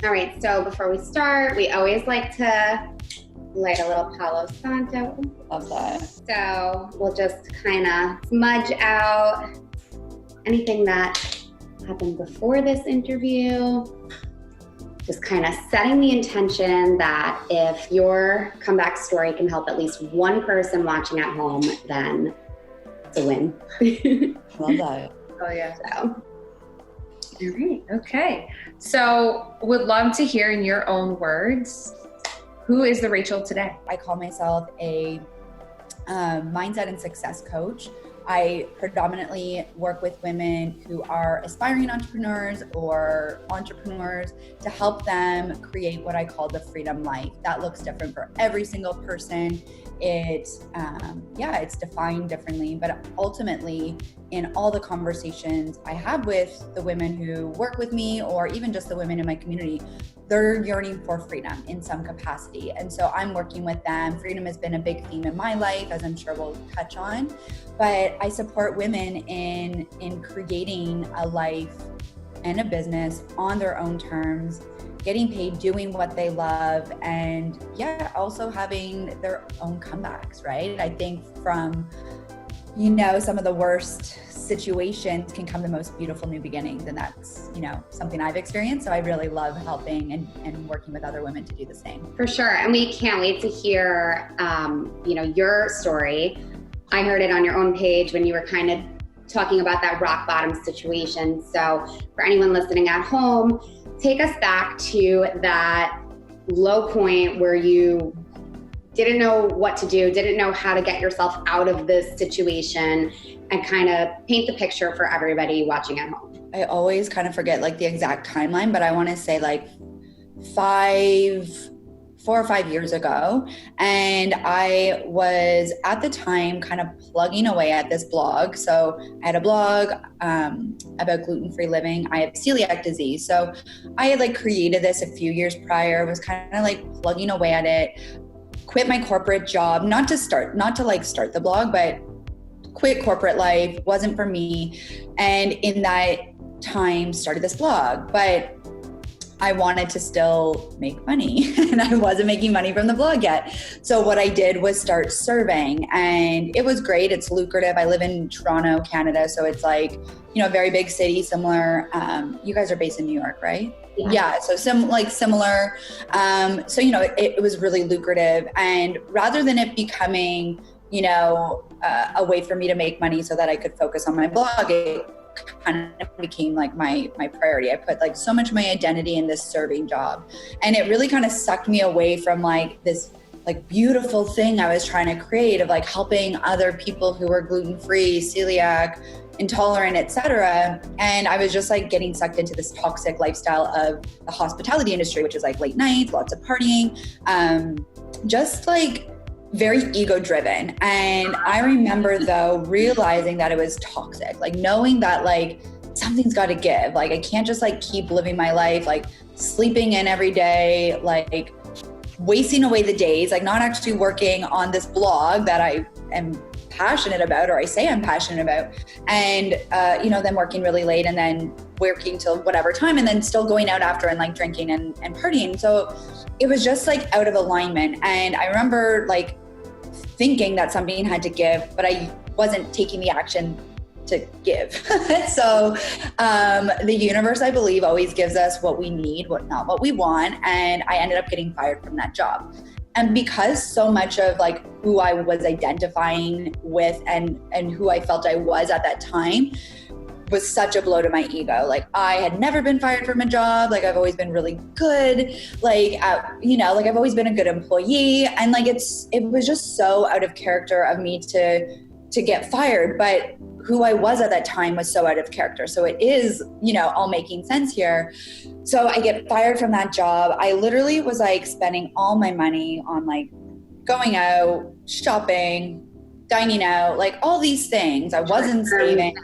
All right, so before we start, we always like to light a little Palo Santo. Love that. So we'll just kind of smudge out anything that happened before this interview. Just kind of setting the intention that if your comeback story can help at least one person watching at home, then it's a win. Love that. Oh yeah. So. All right. Okay. So would love to hear in your own words, who is the Rachel today? I call myself a mindset and success coach. I predominantly work with women who are aspiring entrepreneurs or entrepreneurs to help them create what I call the freedom life. That looks different for every single person. It's defined differently, but ultimately in all the conversations I have with the women who work with me, or even just the women in my community, they're yearning for freedom in some capacity. And so I'm working with them. Freedom has been a big theme in my life, as I'm sure we'll touch on, but I support women in creating a life and a business on their own terms, getting paid, doing what they love, and also having their own comebacks, right? I think from, some of the worst situations can come the most beautiful new beginnings. And that's, something I've experienced. So I really love helping and working with other women to do the same. For sure. And we can't wait to hear, your story. I heard it on your own page when you were kind of talking about that rock bottom situation. So for anyone listening at home, take us back to that low point where you didn't know what to do, didn't know how to get yourself out of this situation, and kind of paint the picture for everybody watching at home. I always kind of forget the exact timeline, but I want to say 4 or 5 years ago. And I was at the time kind of plugging away at this blog. So I had a blog about gluten-free living. I have celiac disease. So I had created this a few years prior, was kind of plugging away at it, quit my corporate job, not to start the blog, but quit corporate life, wasn't for me. And in that time started this blog, but I wanted to still make money and I wasn't making money from the blog yet. So what I did was start serving, and it was great. It's lucrative. I live in Toronto, Canada. So it's a very big city, similar. You guys are based in New York, right? Yeah. So similar. It was really lucrative, and rather than it becoming, a way for me to make money so that I could focus on my blog, it kind of became my priority. I put so much of my identity in this serving job, and it really kind of sucked me away from this beautiful thing I was trying to create of helping other people who were gluten-free, celiac, intolerant, etc. And I was just getting sucked into this toxic lifestyle of the hospitality industry, which is late nights, lots of partying, very ego driven. And I remember though realizing that it was toxic, knowing that something's got to give. I can't just keep living my life, sleeping in every day, wasting away the days, not actually working on this blog that I am passionate about, or I say I'm passionate about, and then working really late, and then working till whatever time, and then still going out after and drinking and partying. So it was just out of alignment. And I remember thinking that something had to give, but I wasn't taking the action to give. So the universe, I believe, always gives us what we need, not what we want. And I ended up getting fired from that job. And because so much of who I was identifying with and who I felt I was at that time was such a blow to my ego. I had never been fired from a job. I've always been really good. I've always been a good employee. And it was just so out of character of me to get fired. But who I was at that time was so out of character. So it is, all making sense here. So I get fired from that job. I literally was spending all my money on going out, shopping, dining out, all these things. I wasn't saving.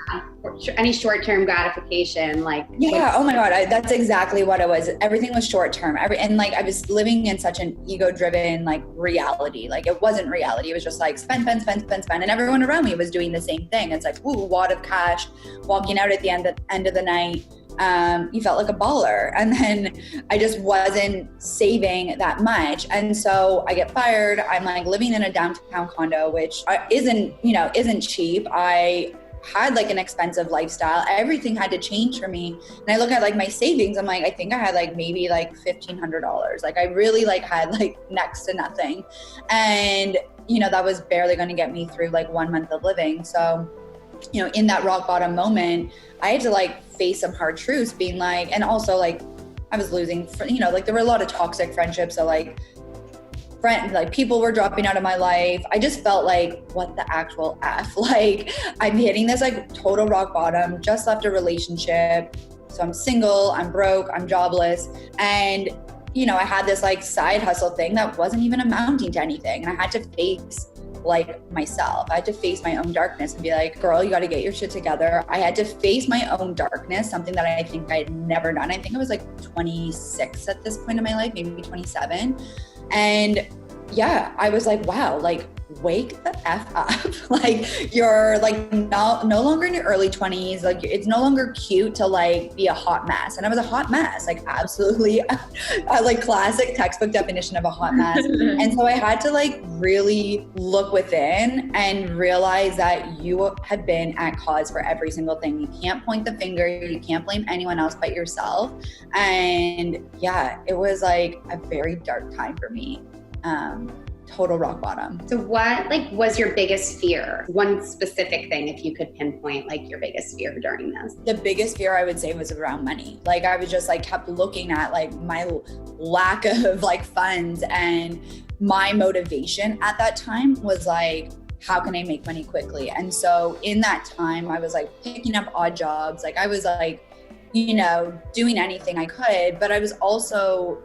Any short-term gratification, oh my God, that's exactly what it was. Everything was short-term. I was living in such an ego-driven reality. It wasn't reality. It was just spend. And everyone around me was doing the same thing. It's ooh, wad of cash, walking out at the end of the night, you felt like a baller. And then I just wasn't saving that much. And so I get fired. I'm like living in a downtown condo, which isn't cheap. I had like an expensive lifestyle. Everything had to change for me. And I look at like my savings. I'm like, I think I had like maybe like $1,500. Like I really like had like next to nothing. And, that was barely going to get me through like 1 month of living. So, in that rock bottom moment, I had to like face some hard truths, being like, and also like I was losing, like there were a lot of toxic friendships. So like people were dropping out of my life. I just felt like, what the actual F? Like I'm hitting this like total rock bottom, just left a relationship. So I'm single, I'm broke, I'm jobless. And, I had this like side hustle thing that wasn't even amounting to anything. And I had to face like myself. I had to face my own darkness and be like, girl, you got to get your shit together. I had to face my own darkness, something that I think I had never done. I think I was like 26 at this point in my life, maybe 27. And yeah, I was like, wow, like wake the F up. Like you're like no longer in your early 20s. Like it's no longer cute to like be a hot mess. And I was a hot mess, like absolutely like classic textbook definition of a hot mess. And so I had to like really look within and realize that you had been at cause for every single thing. You can't point the finger. You can't blame anyone else but yourself. And yeah, it was like a very dark time for me. Total rock bottom. So what was your biggest fear? One specific thing, if you could pinpoint like your biggest fear during this. The biggest fear I would say was around money. Like I was just like kept looking at like my lack of like funds, and my motivation at that time was like, how can I make money quickly? And so in that time I was like picking up odd jobs. Like I was like, doing anything I could, but I was also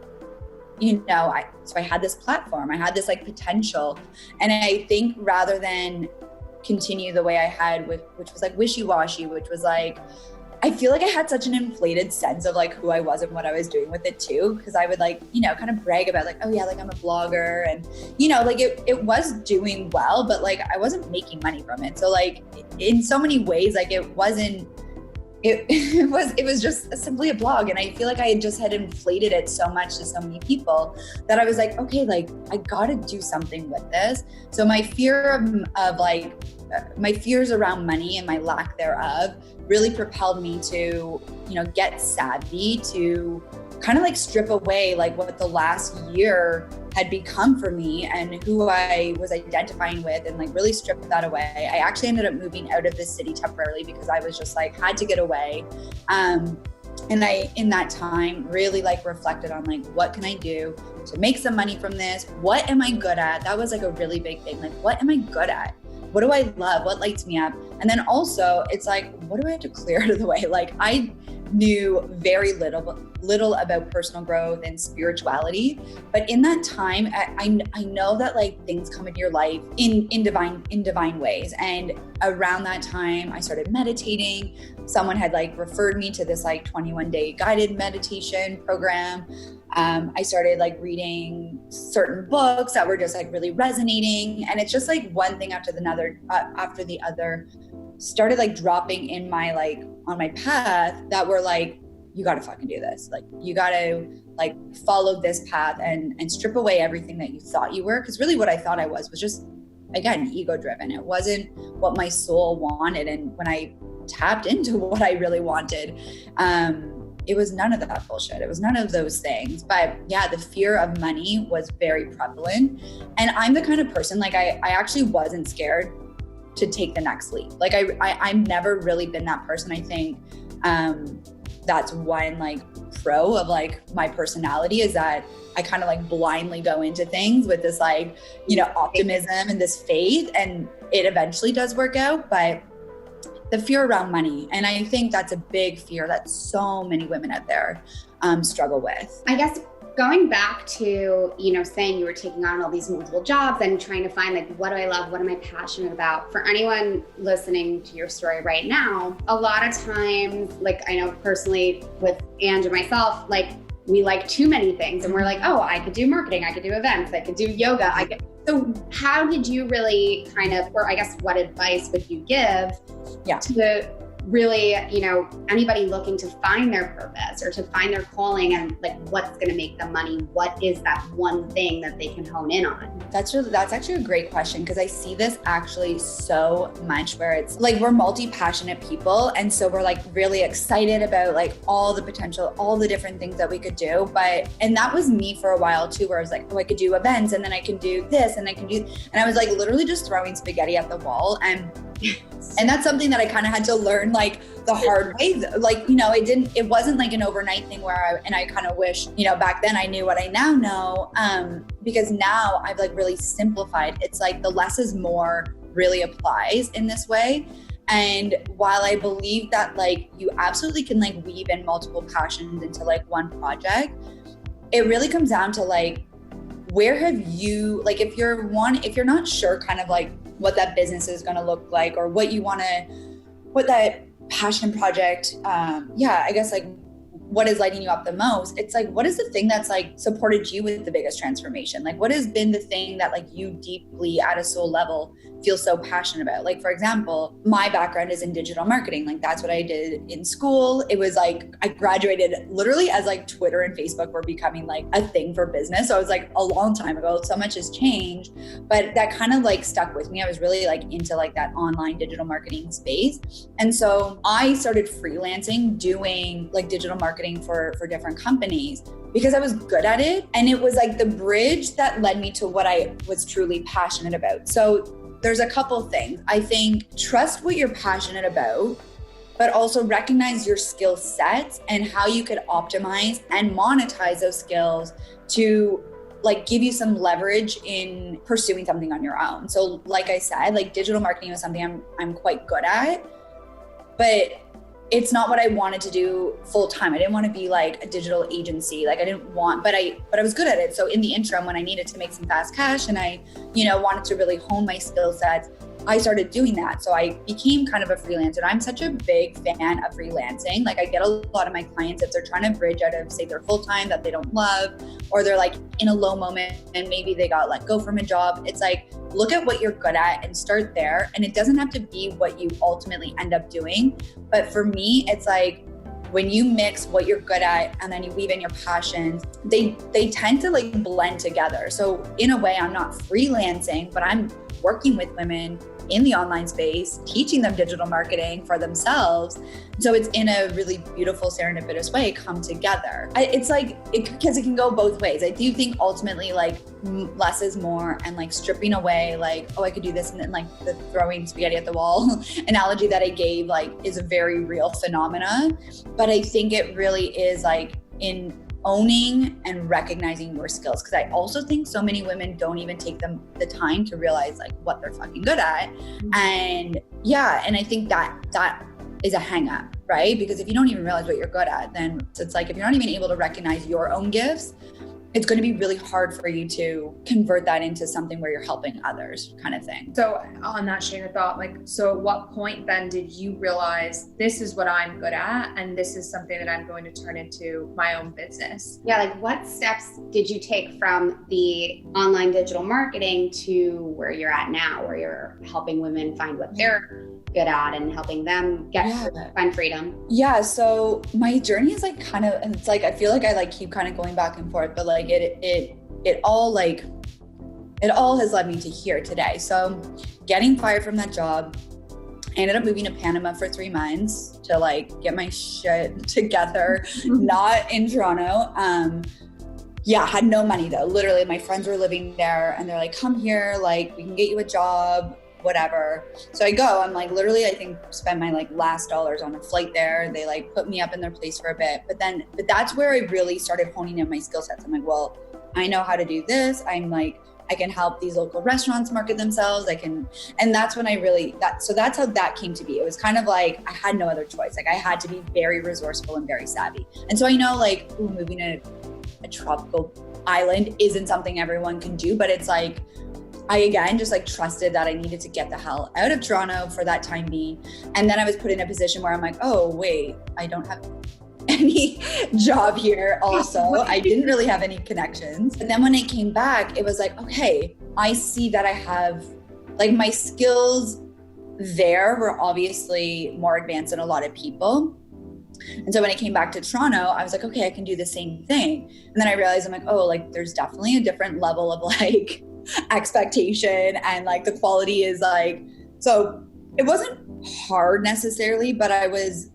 so I had this platform, I had this like potential. And I think rather than continue the way I had which was like wishy-washy, which was like, I feel like I had such an inflated sense of like who I was and what I was doing with it too. Cause I would like, kind of brag about like, oh yeah, like I'm a blogger, and like it was doing well, but like I wasn't making money from it. So like in so many ways, like it was just simply a blog. And I feel like I had inflated it so much to so many people that I was like, okay, like I gotta do something with this. So my fear of my fears around money and my lack thereof really propelled me to, get savvy, to kind of like strip away like what the last year had become for me and who I was identifying with, and like really strip that away. I actually ended up moving out of the city temporarily because I was just like, had to get away. And I, in that time, really like reflected on like, what can I do to make some money from this? What am I good at? That was like a really big thing. Like, what am I good at? What do I love? What lights me up? And then also it's like, what do I have to clear out of the way? Like I knew very little about personal growth and spirituality, but in that time, I know that like things come into your life in divine ways. And around that time, I started meditating. Someone had like referred me to this like 21-day guided meditation program. I started like reading certain books that were just like really resonating, and it's just like one thing after the other started like dropping in my like on my path that were like, you got to fucking do this. Like you got to like follow this path and strip away everything that you thought you were. Cause really what I thought I was just, again, ego driven. It wasn't what my soul wanted. And when I tapped into what I really wanted, it was none of that bullshit. It was none of those things. But yeah, the fear of money was very prevalent. And I'm the kind of person, like I actually wasn't scared to take the next leap. Like I've never really been that person. I think that's one like pro of like my personality, is that I kind of like blindly go into things with this like, optimism and this faith, and it eventually does work out. But the fear around money, and I think that's a big fear that so many women out there struggle with. I guess going back to, saying you were taking on all these multiple jobs and trying to find like, what do I love? What am I passionate about? For anyone listening to your story right now, a lot of times, like I know personally with Ange and myself, like we like too many things and we're like, oh, I could do marketing, I could do events, I could do yoga. So how did you really kind of, or I guess what advice would you give to really, anybody looking to find their purpose or to find their calling and like what's going to make them money, what is that one thing that they can hone in on? That's actually a great question, because I see this actually so much where it's like we're multi-passionate people, and so we're like really excited about like all the potential, all the different things that we could do. And that was me for a while too, where I was like, oh, I could do events, and then I can do this, and I was like literally just throwing spaghetti at the wall. And that's something that I kind of had to learn like the hard way. Like, it wasn't like an overnight thing where I kind of wish, back then I knew what I now know. Because now I've like really simplified. It's like the less is more really applies in this way. And while I believe that like you absolutely can like weave in multiple passions into like one project, it really comes down to like, where have you, like if you're not sure kind of like what that business is going to look like, or what that passion project, I guess like what is lighting you up the most, it's like, what is the thing that's like supported you with the biggest transformation? Like what has been the thing that like you deeply at a soul level feel so passionate about? Like, for example, my background is in digital marketing. Like that's what I did in school. It was like, I graduated literally as like Twitter and Facebook were becoming like a thing for business. So it was like a long time ago. So much has changed, but that kind of like stuck with me. I was really like into like that online digital marketing space. And so I started freelancing doing like digital marketing for different companies because I was good at it. And it was like the bridge that led me to what I was truly passionate about. So there's a couple things. I think trust what you're passionate about, but also recognize your skill sets and how you could optimize and monetize those skills to like give you some leverage in pursuing something on your own. So like I said, like digital marketing was something I'm quite good at, but it's not what I wanted to do full time. I didn't want to be like a digital agency. Like I didn't want, but I was good at it. So in the interim, when I needed to make some fast cash and I, wanted to really hone my skill sets, I started doing that. So I became kind of a freelancer. I'm such a big fan of freelancing. Like I get a lot of my clients, if they're trying to bridge out of say their full-time that they don't love, or they're like in a low moment and maybe they got let go from a job. It's like, look at what you're good at and start there. And it doesn't have to be what you ultimately end up doing. But for me, it's like, when you mix what you're good at and then you weave in your passions, they tend to like blend together. So in a way, I'm not freelancing, but I'm working with women in the online space, teaching them digital marketing for themselves. So it's in a really beautiful, serendipitous way come together. It's like, because it can go both ways. I do think ultimately like less is more, and like stripping away like, oh, I could do this. And then like the throwing spaghetti at the wall analogy that I gave like is a very real phenomena. But I think it really is like in owning and recognizing your skills. Because I also think so many women don't even take the time to realize like what they're fucking good at. And I think that is a hang up, right? Because if you don't even realize what you're good at, then it's like, if you're not even able to recognize your own gifts, it's going to be really hard for you to convert that into something where you're helping others kind of thing. So on that chain of thought, like, so at what point then did you realize this is what I'm good at and this is something that I'm going to turn into my own business? Yeah, like what steps did you take from the online digital marketing to where you're at now, where you're helping women find what they're good at and helping them find freedom? Yeah, so my journey is like kind of, and it's like I feel like I like keep kind of going back and forth, but like it all has led me to here today. So getting fired from that job, I ended up moving to Panama for 3 months to like get my shit together, not in Toronto. Had no money though. Literally my friends were living there and they're like, come here, like we can get you a job, whatever. So I go, I'm like literally, I think spend my like last dollars on a flight there. They like put me up in their place for a bit, but that's where I really started honing in my skill sets. I'm like, well, I know how to do this. I'm like, I can help these local restaurants market themselves. And that's when that's how that came to be. It was kind of like, I had no other choice. Like I had to be very resourceful and very savvy. And so I know like moving to a tropical island isn't something everyone can do, but it's like, I again just like trusted that I needed to get the hell out of Toronto for that time being. And then I was put in a position where I'm like, oh wait, I don't have any job here also. I didn't really have any connections. And then when I came back, it was like, okay, I see that I have like my skills there were obviously more advanced than a lot of people. And so when I came back to Toronto, I was like, okay, I can do the same thing. And then I realized I'm like, oh, like there's definitely a different level of like expectation, and like the quality is like, so it wasn't hard necessarily, but it was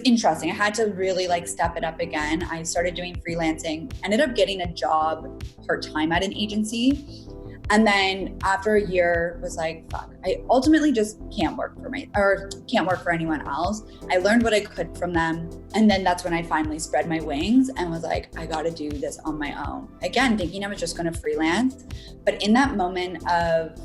interesting. I had to really like step it up again. I started doing freelancing, ended up getting a job part-time at an agency. And then after a year was like, fuck, I ultimately just can't work for anyone else. I learned what I could from them. And then that's when I finally spread my wings and was like, I got to do this on my own. Again, thinking I was just going to freelance. But in that moment of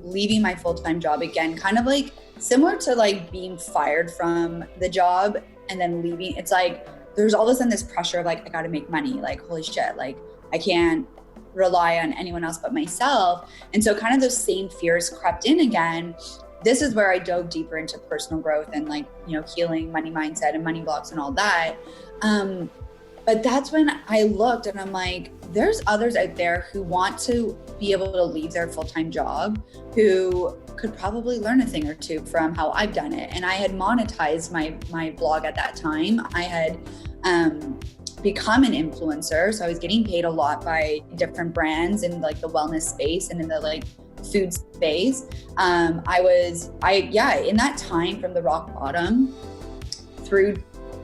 leaving my full-time job, again, kind of like similar to like being fired from the job and then leaving, it's like, there's all of a sudden this pressure of like, I got to make money. Like, holy shit, like I can't rely on anyone else but myself. And so kind of those same fears crept in again. This is where I dove deeper into personal growth and like, you know, healing money mindset and money blocks and all that. But that's when I looked and I'm like, there's others out there who want to be able to leave their full-time job, who could probably learn a thing or two from how I've done it. And I had monetized my blog at that time. I had become an influencer. So I was getting paid a lot by different brands in like the wellness space and in the like food space. In that time from the rock bottom through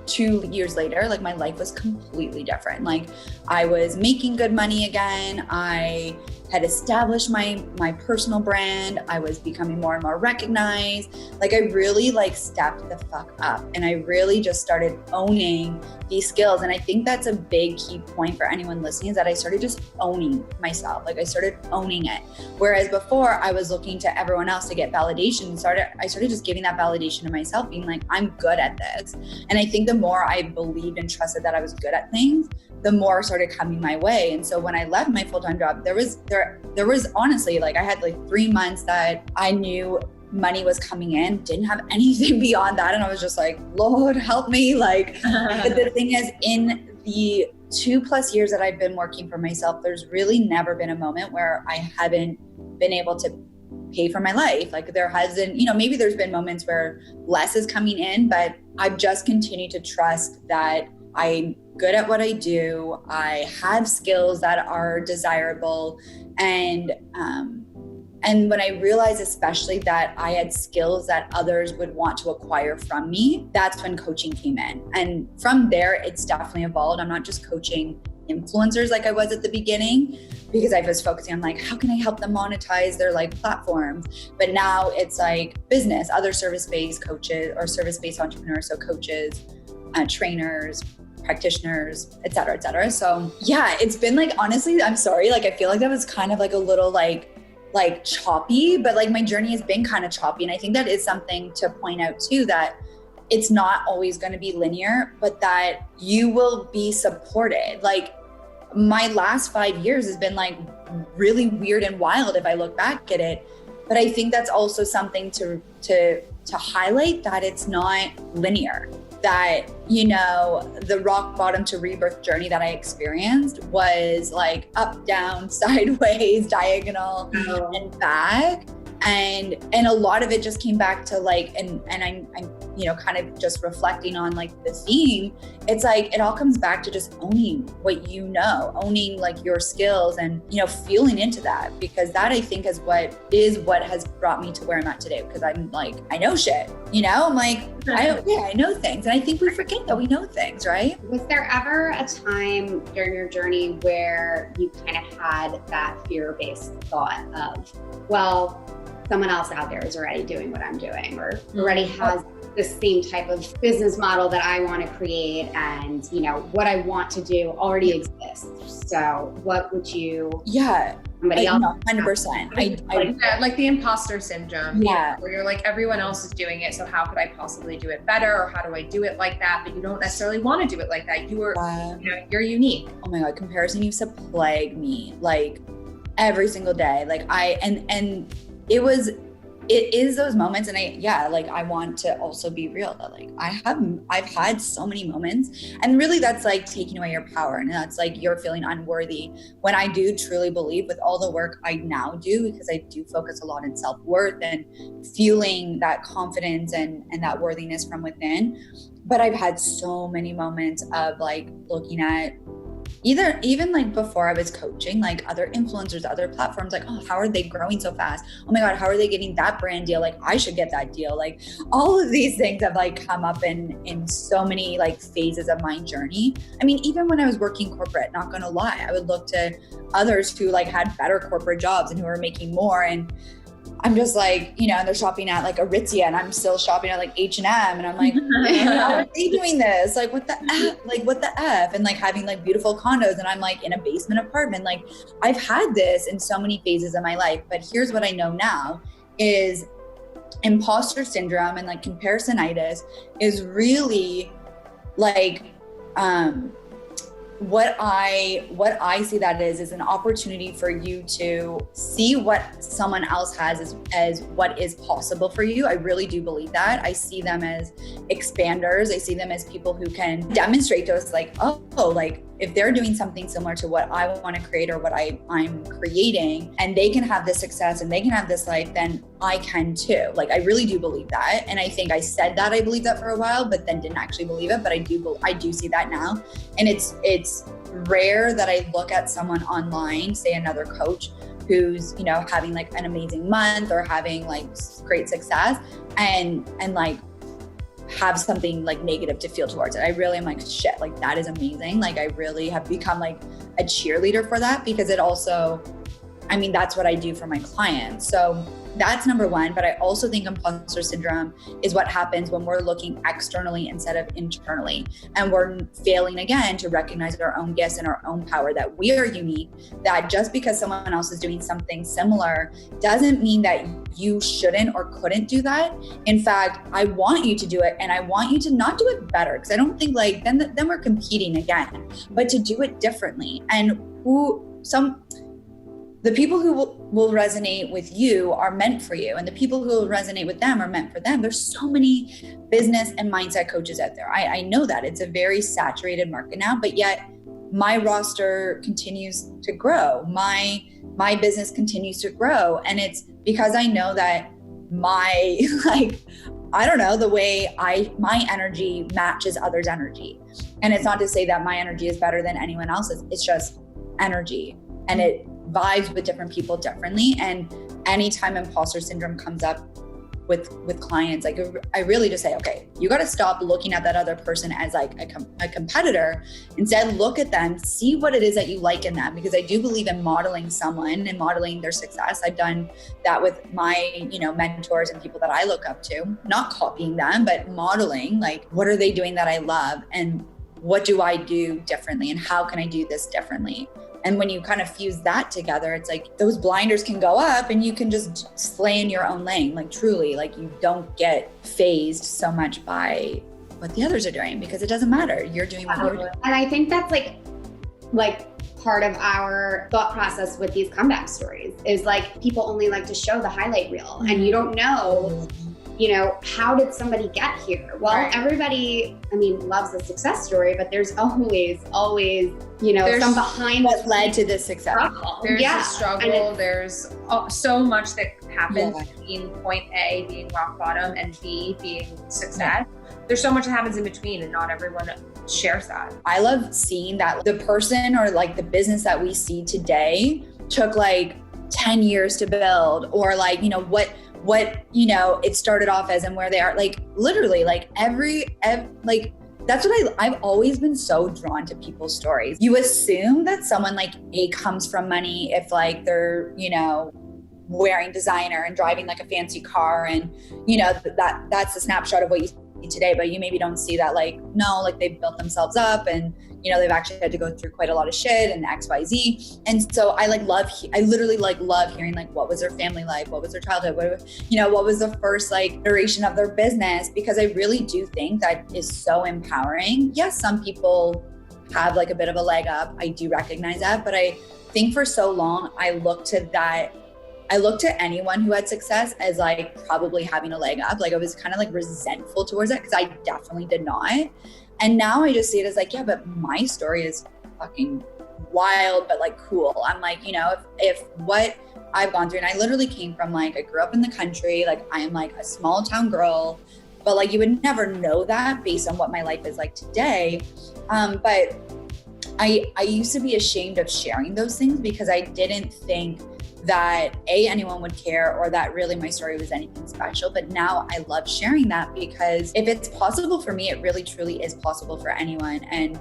2 years later, like my life was completely different. Like I was making good money again. I had established my personal brand. I was becoming more and more recognized. Like I really like stepped the fuck up and I really just started owning these skills. And I think that's a big key point for anyone listening, is that I started just owning myself. Like I started owning it. Whereas before I was looking to everyone else to get validation. I started just giving that validation to myself, being like, I'm good at this. And I think the more I believed and trusted that I was good at things, the more started coming my way. And so when I left my full-time job, there was honestly, like I had like 3 months that I knew money was coming in, didn't have anything beyond that. And I was just like, Lord, help me. Like, but the thing is, in the 2+ years that I've been working for myself, there's really never been a moment where I haven't been able to pay for my life. Like there hasn't, you know, maybe there's been moments where less is coming in, but I've just continued to trust that I'm good at what I do. I have skills that are desirable. And when I realized especially that I had skills that others would want to acquire from me, that's when coaching came in. And from there, it's definitely evolved. I'm not just coaching influencers like I was at the beginning, because I was focusing on like, how can I help them monetize their like platforms? But now it's like business, other service-based coaches or service-based entrepreneurs. So coaches, trainers, practitioners, et cetera, et cetera. So yeah, it's been like, honestly, I'm sorry. Like, I feel like that was kind of like a little like choppy, but like my journey has been kind of choppy. And I think that is something to point out too, that it's not always going to be linear, but that you will be supported. Like my last 5 years has been like really weird and wild if I look back at it. But I think that's also something to highlight, that it's not linear. That, you know, the rock bottom to rebirth journey that I experienced was like up, down, sideways, diagonal, and back. And a lot of it just came back to like, and I'm, you know, kind of just reflecting on like the theme. It's like, it all comes back to just owning what you know, owning like your skills and, you know, feeling into that, because that I think is what has brought me to where I'm at today. Because I'm like, I know shit, you know, I'm like, I know things. And I think we forget that we know things, right? Was there ever a time during your journey where you kind of had that fear-based thought of, well, someone else out there is already doing what I'm doing, or already has the same type of business model that I want to create, and you know what I want to do already exists. So what would you? Yeah, somebody else? 100%. Like the imposter syndrome. Yeah, where you're like, everyone else is doing it, so how could I possibly do it better, or how do I do it like that? But you don't necessarily want to do it like that. You're you're unique. Oh my God, comparison used to plague me like every single day. Like it is those moments. And I want to also be real that like, I've had so many moments, and really that's like taking away your power. And that's like, you're feeling unworthy, when I do truly believe with all the work I now do, because I do focus a lot in self-worth and feeling that confidence and that worthiness from within. But I've had so many moments of like looking at even like before I was coaching, like other influencers, other platforms, like, oh, how are they growing so fast? Oh my God, how are they getting that brand deal? Like I should get that deal. Like all of these things have like come up in so many like phases of my journey. I mean, even when I was working corporate, not gonna lie, I would look to others who like had better corporate jobs and who were making more, and I'm just like, you know, and they're shopping at like Aritzia and I'm still shopping at like H&M, and I'm like, how are they doing this? Like what the F? And like having like beautiful condos, and I'm like in a basement apartment. Like I've had this in so many phases of my life, but here's what I know now is imposter syndrome and like comparisonitis is really like, what I see that is an opportunity for you to see what someone else has as what is possible for you. I really do believe that. I see them as expanders. I see them as people who can demonstrate to us like, oh, like if they're doing something similar to what I want to create or what I'm creating, and they can have this success and they can have this life, then I can too. Like I really do believe that. And I think I said that I believed that for a while, but then didn't actually believe it. But I do see that now. And it's rare that I look at someone online, say another coach who's, you know, having like an amazing month or having like great success and like have something like negative to feel towards it. I really am like, shit, like that is amazing. Like I really have become like a cheerleader for that, because it also, I mean, that's what I do for my clients. So that's number one. But I also think imposter syndrome is what happens when we're looking externally instead of internally. And we're failing again to recognize our own gifts and our own power, that we are unique, that just because someone else is doing something similar doesn't mean that you shouldn't or couldn't do that. In fact, I want you to do it, and I want you to not do it better, because I don't think like then we're competing again, but to do it differently. And the people who will resonate with you are meant for you, and the people who will resonate with them are meant for them. There's so many business and mindset coaches out there. I know that it's a very saturated market now, but yet my roster continues to grow. My business continues to grow. And it's because I know that my, like, I don't know, the way my energy matches others' energy. And it's not to say that my energy is better than anyone else's. It's just energy, and it vibes with different people differently. And anytime imposter syndrome comes up with clients, like I really just say, okay, you got to stop looking at that other person as like a competitor. Instead, look at them, see what it is that you like in them, because I do believe in modeling someone and modeling their success. I've done that with my, you know, mentors and people that I look up to, not copying them, but modeling, like, what are they doing that I love, and what do I do differently, and how can I do this differently? And when you kind of fuse that together, it's like those blinders can go up and you can just slay in your own lane. Like truly, like you don't get phased so much by what the others are doing, because it doesn't matter. You're doing what you're doing. And I think that's like part of our thought process with these comeback stories is like people only like to show the highlight reel, and you don't know, you know, how did somebody get here? Well, right. Everybody, I mean, loves a success story, but there's always, you know, some behind what led to this success. There's a struggle. There's so much that happens between point A being rock bottom and B being success. Yeah. There's so much that happens in between, and not everyone shares that. I love seeing that the person or like the business that we see today took like 10 years to build, or like, you know, what, you know, it started off as and where they are, like literally like every like, that's what I've always been so drawn to people's stories. You assume that someone like comes from money if like they're, you know, wearing designer and driving like a fancy car, and you know, that's a snapshot of what you see today, but you maybe don't see that like, no, like they've built themselves up, and you know, they've actually had to go through quite a lot of shit and XYZ. And so I literally love hearing like, what was their family life? What was their childhood? What was the first like iteration of their business? Because I really do think that is so empowering. Yes, some people have like a bit of a leg up. I do recognize that, but I think for so long I looked to that I looked at anyone who had success as like probably having a leg up. Like I was kind of like resentful towards it because I definitely did not. And now I just see it as like, yeah, but my story is fucking wild, but like cool. I'm like, you know, if what I've gone through, and I literally came from like, I grew up in the country, like I am like a small town girl, but like you would never know that based on what my life is like today. But I used to be ashamed of sharing those things because I didn't think that anyone would care or that really my story was anything special. But now I love sharing that because if it's possible for me, it really truly is possible for anyone. And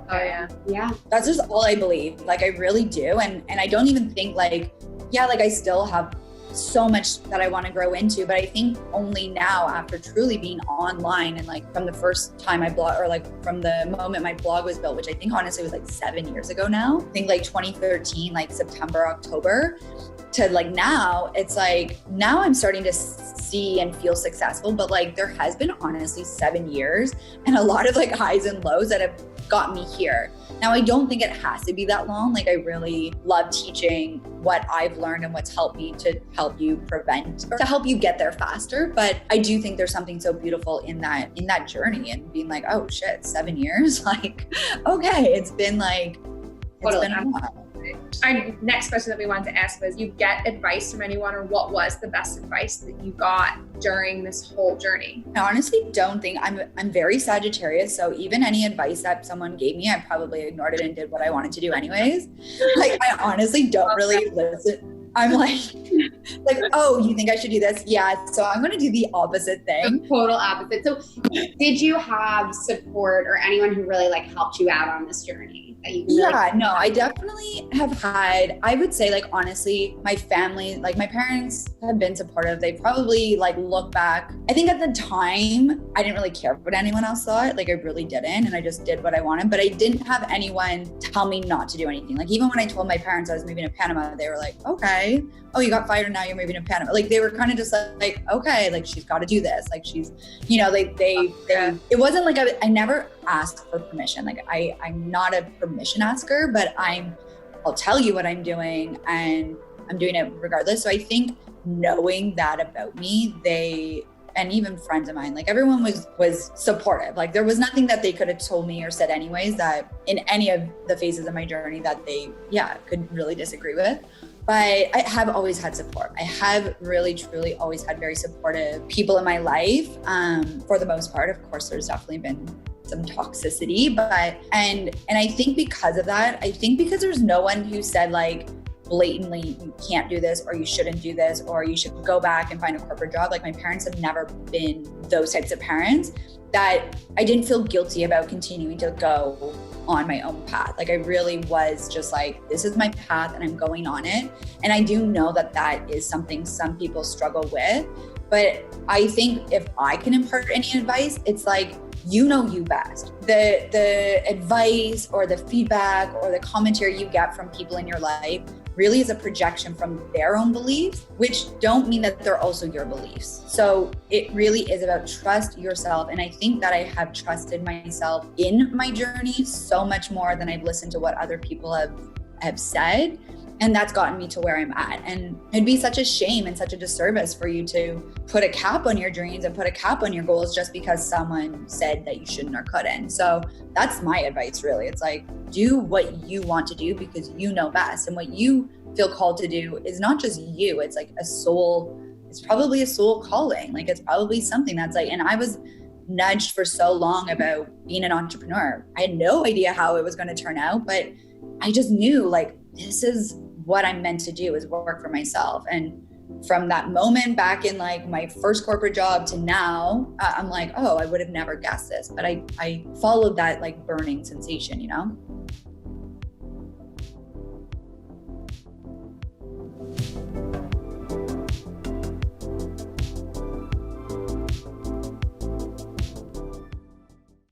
yeah, that's just all I believe. Like I really do. And I don't even think like, yeah, like I still have so much that I want to grow into, but I think only now after truly being online and like from the first time I blog, or like from the moment my blog was built, which I think honestly was like 7 years ago now, I think like 2013, like September, October, to like now, it's like, now I'm starting to see and feel successful, but like there has been honestly 7 years and a lot of like highs and lows that have got me here. Now, I don't think it has to be that long. Like I really love teaching what I've learned and what's helped me to help you prevent or to help you get there faster. But I do think there's something so beautiful in that journey and being like, oh shit, 7 years. Like, okay, it's been like, it's been a while. Our next question that we wanted to ask was, you get advice from anyone, or what was the best advice that you got during this whole journey? I honestly don't think I'm very Sagittarius. So even any advice that someone gave me, I probably ignored it and did what I wanted to do anyways. Like I honestly don't really listen. I'm like, oh, you think I should do this? Yeah. So I'm going to do the opposite thing. The total opposite. So did you have support or anyone who really like helped you out on this journey? That you yeah, no, I definitely have had, I would say like, honestly, my family, like my parents have been supportive. They probably like look back. I think at the time, I didn't really care what anyone else thought. Like I really didn't. And I just did what I wanted, but I didn't have anyone tell me not to do anything. Like even when I told my parents I was moving to Panama, they were like, okay, oh, you got fired and now you're moving to Panama. Like they were kind of just like, okay, like she's got to do this. Like she's, you know, they it wasn't like I never asked for permission. Like I'm not a permission asker, but I'll tell you what I'm doing and I'm doing it regardless. So I think knowing that about me, and even friends of mine, like everyone was supportive. Like there was nothing that they could have told me or said anyways that in any of the phases of my journey that they, could really disagree with. But I have always had support. I have really, truly always had very supportive people in my life. For the most part, of course, there's definitely been some toxicity, and I think because of that, because there's no one who said like blatantly, you can't do this, or you shouldn't do this, or you should go back and find a corporate job. Like my parents have never been those types of parents, that I didn't feel guilty about continuing to go on my own path. Like I really was just like, this is my path and I'm going on it. And I do know that that is something some people struggle with. But I think if I can impart any advice, it's like, you know you best. The advice or the feedback or the commentary you get from people in your life really is a projection from their own beliefs, which don't mean that they're also your beliefs. So it really is about trust yourself. And I think that I have trusted myself in my journey so much more than I've listened to what other people have said. And that's gotten me to where I'm at. And it'd be such a shame and such a disservice for you to put a cap on your dreams and put a cap on your goals just because someone said that you shouldn't or couldn't. So that's my advice, really. It's like, do what you want to do because you know best. And what you feel called to do is not just you, it's like a soul, it's probably a soul calling. Like it's probably something that's like, and I was nudged for so long about being an entrepreneur. I had no idea how it was going to turn out, but I just knew like, this is what I'm meant to do, is work for myself. And from that moment back in like my first corporate job to now, I'm like, oh, I would have never guessed this, but I followed that like burning sensation, you know?